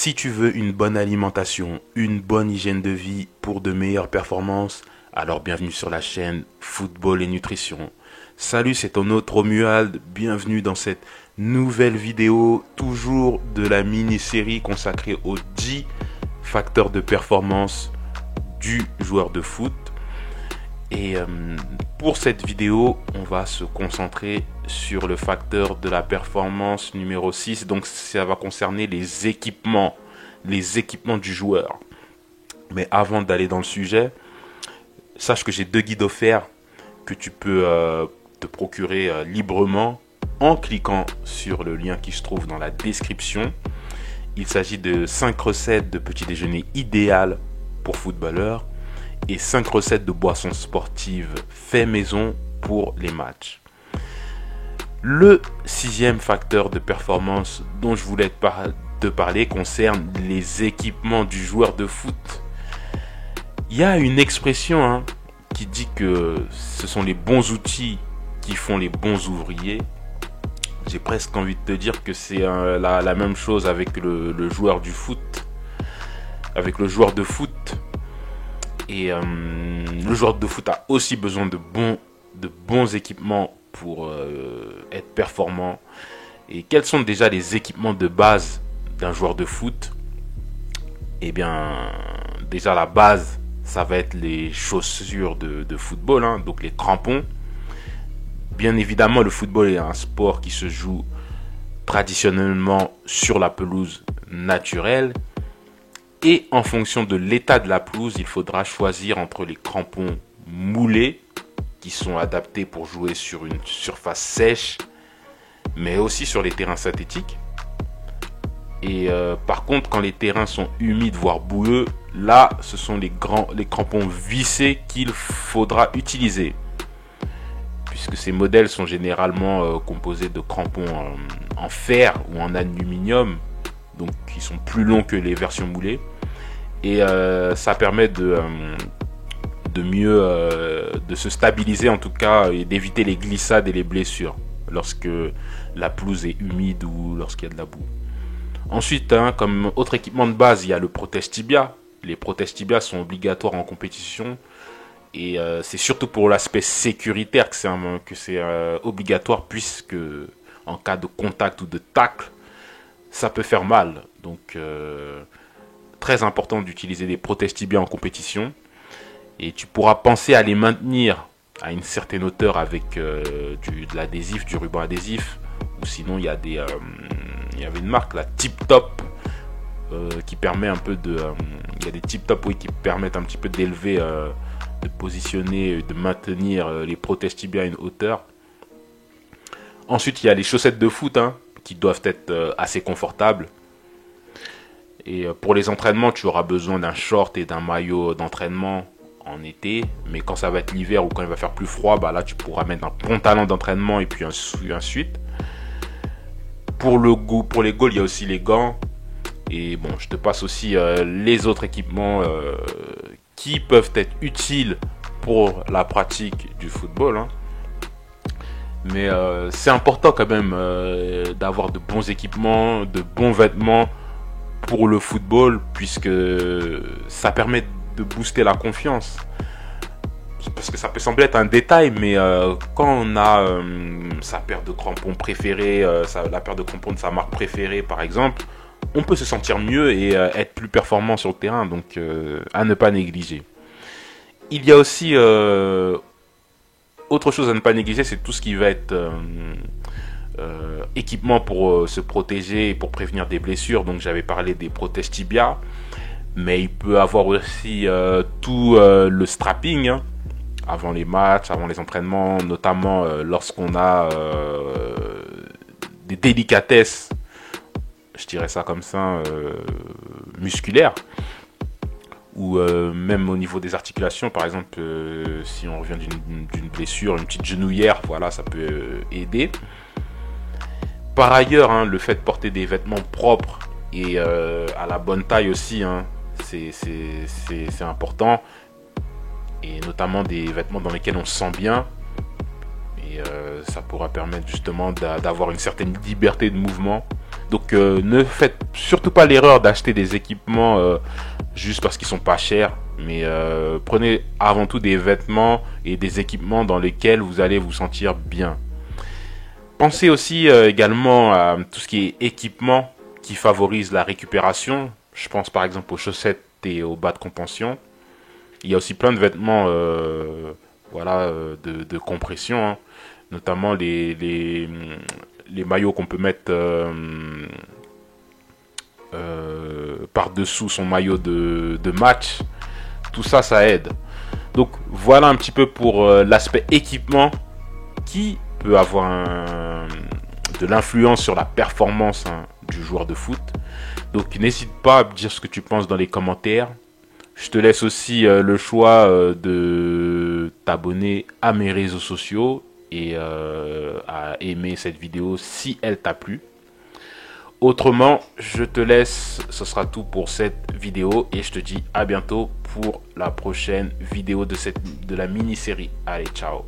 Si tu veux une bonne alimentation, une bonne hygiène de vie pour de meilleures performances, alors bienvenue sur la chaîne Football et Nutrition. Salut, c'est ton hôte Romuald, bienvenue dans cette nouvelle vidéo, toujours de la mini-série consacrée aux 10 facteurs de performance du joueur de foot. Et pour cette vidéo, on va se concentrer sur le facteur de la performance numéro 6. Donc ça va concerner les équipements du joueur. Mais avant d'aller dans le sujet, sache que j'ai 2 guides offerts que tu peux te procurer librement en cliquant sur le lien qui se trouve dans la description. Il s'agit de 5 recettes de petit déjeuner idéales pour footballeurs et 5 recettes de boissons sportives fait maison pour les matchs. Le 6e facteur de performance dont je voulais te parler concerne les équipements du joueur de foot. Il y a une expression qui dit que ce sont les bons outils qui font les bons ouvriers. J'ai presque envie de te dire que c'est la même chose avec le joueur du foot. Avec le joueur de foot. Et le joueur de foot a aussi besoin de bons équipements pour être performant. Et quels sont déjà les équipements de base d'un joueur de foot? Eh bien, déjà la base, ça va être les chaussures de football, donc les crampons. Bien évidemment, le football est un sport qui se joue traditionnellement sur la pelouse naturelle. Et en fonction de l'état de la pelouse, il faudra choisir entre les crampons moulés, qui sont adaptés pour jouer sur une surface sèche, mais aussi sur les terrains synthétiques. Et par contre, quand les terrains sont humides, voire boueux, là, ce sont les crampons vissés qu'il faudra utiliser. Puisque ces modèles sont généralement composés de crampons en fer ou en aluminium, donc qui sont plus longs que les versions moulées. Et ça permet de mieux de se stabiliser en tout cas et d'éviter les glissades et les blessures lorsque la pelouse est humide ou lorsqu'il y a de la boue. Ensuite, comme autre équipement de base, il y a le protège tibia. Les protège tibia sont obligatoires en compétition et c'est surtout pour l'aspect sécuritaire que c'est obligatoire, puisque en cas de contact ou de tacle, ça peut faire mal. Donc très important d'utiliser des protège tibia en compétition. Et tu pourras penser à les maintenir à une certaine hauteur avec de l'adhésif, du ruban adhésif. Ou sinon, il y avait une marque, la Tip Top, qui permet un peu de... il y a des Tip Top qui permettent un petit peu d'élever, de positionner, de maintenir les protège tibia à une hauteur. Ensuite, il y a les chaussettes de foot qui doivent être assez confortables. Et pour les entraînements, tu auras besoin d'un short et d'un maillot d'entraînement en été. Mais quand ça va être l'hiver ou quand il va faire plus froid, là tu pourras mettre un pantalon d'entraînement et puis ensuite. Pour les goals, il y a aussi les gants. Et bon, je te passe aussi les autres équipements qui peuvent être utiles pour la pratique du football. Mais c'est important quand même d'avoir de bons équipements, de bons vêtements pour le football, puisque ça permet de booster la confiance. Parce que ça peut sembler être un détail, mais quand on a sa paire de crampons préférée, la paire de crampons de sa marque préférée par exemple, on peut se sentir mieux et être plus performant sur le terrain, donc à ne pas négliger. Il y a aussi autre chose à ne pas négliger, c'est tout ce qui va être équipement pour se protéger et pour prévenir des blessures. Donc j'avais parlé des protège tibia, mais il peut avoir aussi tout le strapping avant les matchs, avant les entraînements, notamment lorsqu'on a des délicatesses, je dirais ça comme ça, musculaires, ou même au niveau des articulations, par exemple, si on revient d'une blessure, une petite genouillère, voilà, ça peut aider. Par ailleurs, le fait de porter des vêtements propres et à la bonne taille aussi, c'est important. Et notamment des vêtements dans lesquels on se sent bien. Et ça pourra permettre justement d'avoir une certaine liberté de mouvement. Donc ne faites surtout pas l'erreur d'acheter des équipements juste parce qu'ils sont pas chers, mais prenez avant tout des vêtements et des équipements dans lesquels vous allez vous sentir bien. Pensez aussi également à tout ce qui est équipement qui favorise la récupération. Je pense par exemple aux chaussettes et aux bas de contention. Il y a aussi plein de vêtements de compression, hein. Notamment les maillots qu'on peut mettre par-dessous son maillot de match. Tout ça, ça aide. Donc voilà un petit peu pour l'aspect équipement qui peut avoir de l'influence sur la performance, hein, du joueur de foot. Donc n'hésite pas à me dire ce que tu penses dans les commentaires. Je te laisse aussi le choix de t'abonner à mes réseaux sociaux et à aimer cette vidéo si elle t'a plu. Autrement, je te laisse, ce sera tout pour cette vidéo et je te dis à bientôt pour la prochaine vidéo de la mini-série. Allez, ciao!